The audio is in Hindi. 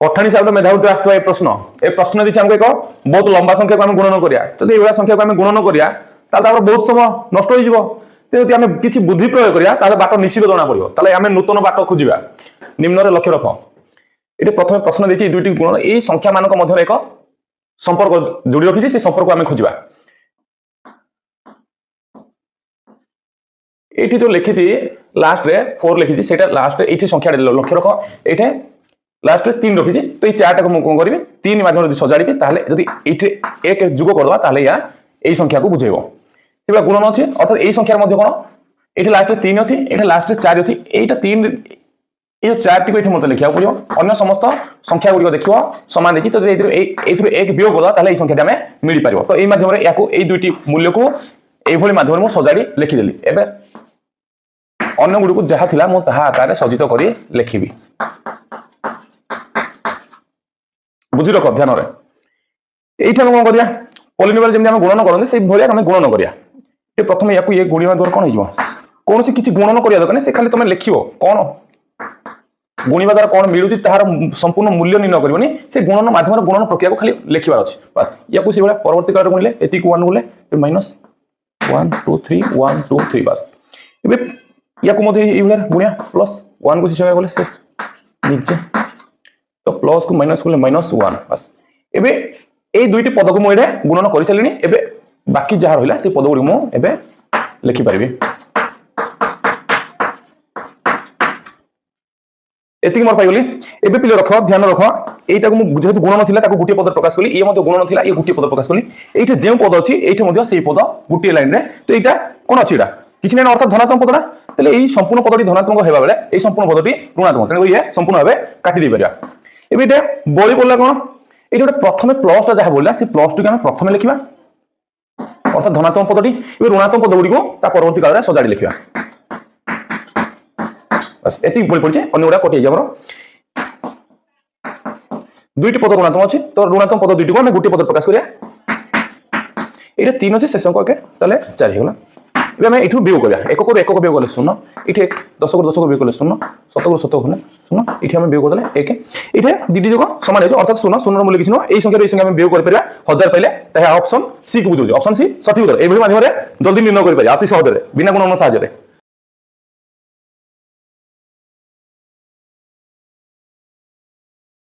पठाणी हिसाब से मेधावी आसवा प्रश्न ए प्रश्न देखिए हमको एक बहुत लंबा संख्या को गुणन करिया जदि एभला संख्या को गुणन करिया ताले बहुत समय नष्ट हो जिवो जदि आमे किछि बुद्धि प्रयोग करिया ताले बाट निश्चित जणा पड़िबो ताले आमे नूतन बाट खोजिबा निम्न रे लक्ष्य रख एटी प्रथम प्रश्न देछि दुईटी गुणन ए संख्या मानक मध्य एक संपर्क जोड़ी रखिछि से संपर्क को आमे खोजिबा एटी तो लिखिछि लास्ट रे 4 लिखिछि सेटा लास्ट रे एठी संख्या लक्ष्य रख एठे लास्ट रे 3 रखिछि तो ये चार्ट को मु कोन करबी 3 माध्यम रे सजाडीबी ताले जदि एठे एक जुग करबा ताले या एई संख्या को बुझेबो सेबा गुणन अछि अर्थात एई संख्या मध्ये कोन एठे लास्ट रे 3 अछि एठे लास्ट रे 4 अछि एटा 3 ए चार्ट को एठे मते लिखिया पड़ियो अन्य समस्त संख्या गुडी को देखियो समान देखि तो एथुर एक वियोग करबा ताले एई संख्याटा हमें मिलि पारिबो तो एई माध्यम रे याको एई दुईटी मूल्य को एई भली माध्यम रे मु सजाडी लिखि देली एबे अन्य गुडी को जहा थिला मु ताहा आकार रे सजित करी लिखिबी बुझी रख ध्यान रे एइठा कोन करिया पॉलिनोमियल जेम हम गुणन करन से भलिया हम गुणन करिया ए प्रथम याकू ये गुणिबा द्वारा कोन हिजो कोन से किछि गुणन करिया दकने से खाली तमे लिखिबो कोन गुणिबा द्वारा कोन मिलुची तार संपूर्ण मूल्य निर्णय करबनी से गुणन माध्यम रे गुणन प्रक्रिया को खाली लिखिबार अछि बस याकू से बडा परवर्ती काल गुणिले एति को 1 गुणले तो माइनस 1 2 3 1 2 3 बस एबे याकू मध्ये इबले गुणिया प्लस 1 को हिसाब बोले से नीचे तो प्लस को माइनस को माइनस 1 बस एबे ए दुईटी पद को मु एडे गुणन करि सलिनी एबे बाकी जहा रहिला से पद गुडी मु एबे लिखि परिबी एतिक मोर पाइगली एबे पिले रख ध्यान रख एटा को मु जेहेतु गुणन थिला ताको गुटी पद प्रकाश कली ए मध्ये गुणन थिला ए गुटी पद प्रकाश कली एठे जे पद अछि एठे मध्ये सेही पद गुटी लाइन रे तो एटा कोन अछि एटा किछि नै अर्थ धनात्मक पदटा तले एही संपूर्ण पदटी धनात्मक हेबा बेले एही संपूर्ण पदटी ऋणात्मक तने ये संपूर्ण भाबे काटि दे परिया एबे एटा बळी पडला कोन एटा गोटे प्रथमे प्लस टा जहा बोलला से प्लस टू के हम प्रथमे लिखिबा अर्थात धनात्मक पदटी एबे ऋणात्मक पद गुडी को ता परवर्ती काल रे सजाडी लिखिबा बस एति बोल पड़छे अन्य गुडा कटि जाबरो दुईटी पद ऋणात्मक अछि तो ऋणात्मक पद दुईटी को हम गुटी पद प्रकाश करिया एटा 3 अछि शेष अंक के तले 4 हेगला एबे हम एठु वियोग करिया एकक को एकक वियोग करले 0 इठी 1 10 को 10 को वियोग करले 0 7 को 7 होले 0 इठी हम वियोग करले 1 इठी दीदी जको समान हो अर्थात 0 0 ର मूल्य किछनो एई संख्या हम वियोग कर परिया 1000 पहिले ताहा ऑप्शन सी को बुझो ऑप्शन सी सठिक उत्तर एबे माध्यम रे जल्दी निर्णय कर परिया अति सहज रे बिना गुणन साहाय्य रे